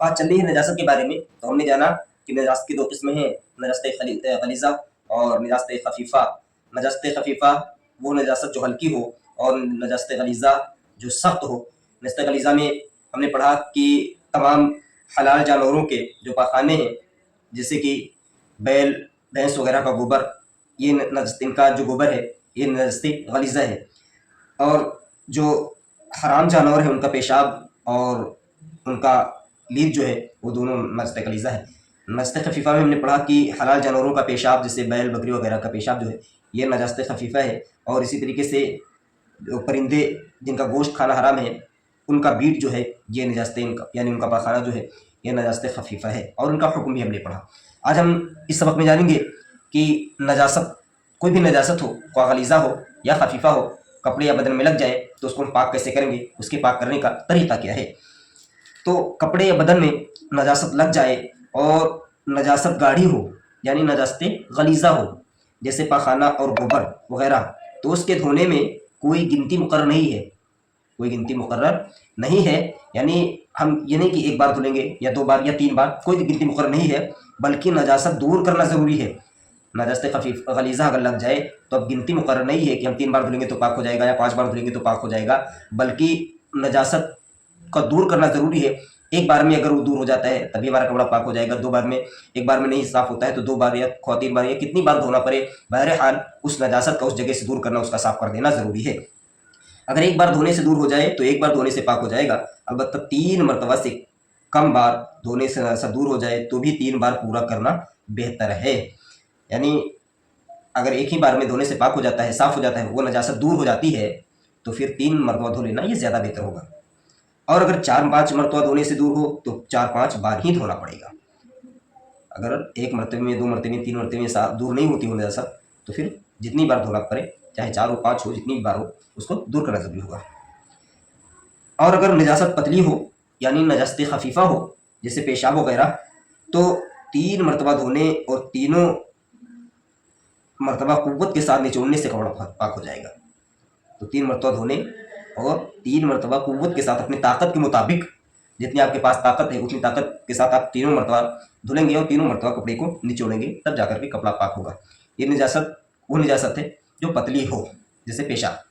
بات چل رہی ہے نجاست کے بارے میں، تو ہم نے جانا کہ نجاست کی دو قسمیں ہیں، نجاست غلیظہ اور نجاست خفیفہ۔ نجاست خفیفہ وہ نجاست جو ہلکی ہو، اور نجاست غلیظہ جو سخت ہو۔ نجاست غلیظہ میں ہم نے پڑھا کہ تمام حلال جانوروں کے جو پاخانے ہیں، جیسے کہ بیل، بھینس وغیرہ کا گوبر، یہ نجست، ان کا جو گوبر ہے یہ نجست غلیظہ ہے۔ اور جو حرام جانور ہیں ان کا پیشاب اور ان کا لید جو ہے وہ دونوں نجست غلیظہ ہے۔ نجست خفیفہ میں ہم نے پڑھا کہ حلال جانوروں کا پیشاب، جیسے بیل، بکری وغیرہ کا پیشاب جو ہے یہ نجست خفیفہ ہے، اور اسی طریقے سے جو پرندے جن کا گوشت کھانا حرام ہے ان کا بیٹ جو ہے یہ نجست، یعنی ان کا پاخانہ جو ہے یہ نجست خفیفہ ہے، اور ان کا حکم بھی ہم نے پڑھا۔ آج ہم اس سبق میں جانیں گے کہ نجاست، کوئی بھی نجاست ہو، خواہ غلیظہ ہو یا خفیفہ ہو، کپڑے یا بدن میں لگ جائے تو اس کو ہم پاک کیسے کریں گے، اس کے پاک کرنے کا طریقہ کیا ہے۔ تو کپڑے یا بدن میں نجاست لگ جائے اور نجاست گاڑھی ہو، یعنی نجاست غلیظہ ہو، جیسے پاخانہ اور گوبر وغیرہ، تو اس کے دھونے میں کوئی گنتی مقرر نہیں ہے، کوئی گنتی مقرر نہیں ہے۔ یعنی ہم یہ نہیں کہ ایک بار دھلیں گے یا 2 بار یا 3 بار، کوئی گنتی مقرر نہیں ہے، بلکہ نجاست دور کرنا ضروری ہے۔ نجاست خفیف غلیظہ اگر لگ جائے تو اب گنتی مقرر نہیں ہے کہ ہم 3 بار دھلیں گے تو پاک ہو جائے گا یا 5 بار دھلیں گے تو پاک ہو جائے گا، بلکہ نجاست کا دور کرنا ضروری ہے۔ ایک بار میں اگر وہ دور ہو جاتا ہے تبھی ہمارا کپڑا پاک ہو جائے گا، 2 بار میں، ایک بار میں نہیں صاف ہوتا ہے تو 2 بار یا 3 بار یا کتنی بار دھونا پڑے، بہرحال اس نجاست کا اس جگہ سے دور کرنا، اس کا صاف کر دینا ضروری ہے۔ اگر ایک بار دھونے سے دور ہو جائے تو ایک بار دھونے سے پاک ہو جائے گا، البتہ 3 مرتبہ سے کم بار دھونے سے دور ہو جائے تو بھی 3 بار پورا کرنا بہتر ہے۔ یعنی اگر ایک ہی بار میں دھونے سے پاک ہو جاتا ہے، صاف ہو جاتا ہے، وہ نجاست دور ہو جاتی ہے، تو پھر 3 مرتبہ دھو لینا یہ زیادہ بہتر ہوگا۔ اور اگر 4-5 مرتبہ دھونے سے دور ہو تو 4-5 بار ہی دھونا پڑے گا۔ اگر ایک مرتبے میں، 2 مرتبے میں، 3 مرتبے میں دور نہیں ہوتی ہو نجاست، تو پھر جتنی بار دھونا پڑے، چاہے 4 ہو 5 ہو، جتنی بار ہو اس کو دور کرنا ضروری ہوگا۔ اور اگر نجاست پتلی ہو، یعنی نجاست خفیفہ ہو، جیسے پیشاب وغیرہ، تو 3 مرتبہ دھونے اور تینوں مرتبہ قوت کے ساتھ نچوڑنے سے کپڑا پاک ہو جائے گا۔ تو 3 مرتبہ دھونے اور 3 مرتبہ قوت کے ساتھ، اپنی طاقت کے مطابق، جتنی آپ کے پاس طاقت ہے اتنی طاقت کے ساتھ آپ تینوں مرتبہ دھلیں گے اور تینوں مرتبہ کپڑے کو نچوڑیں گے، تب جا کر کے کپڑا پاک ہوگا۔ یہ نجاست وہ نجاست ہے جو پتلی ہو، جیسے پیشاب۔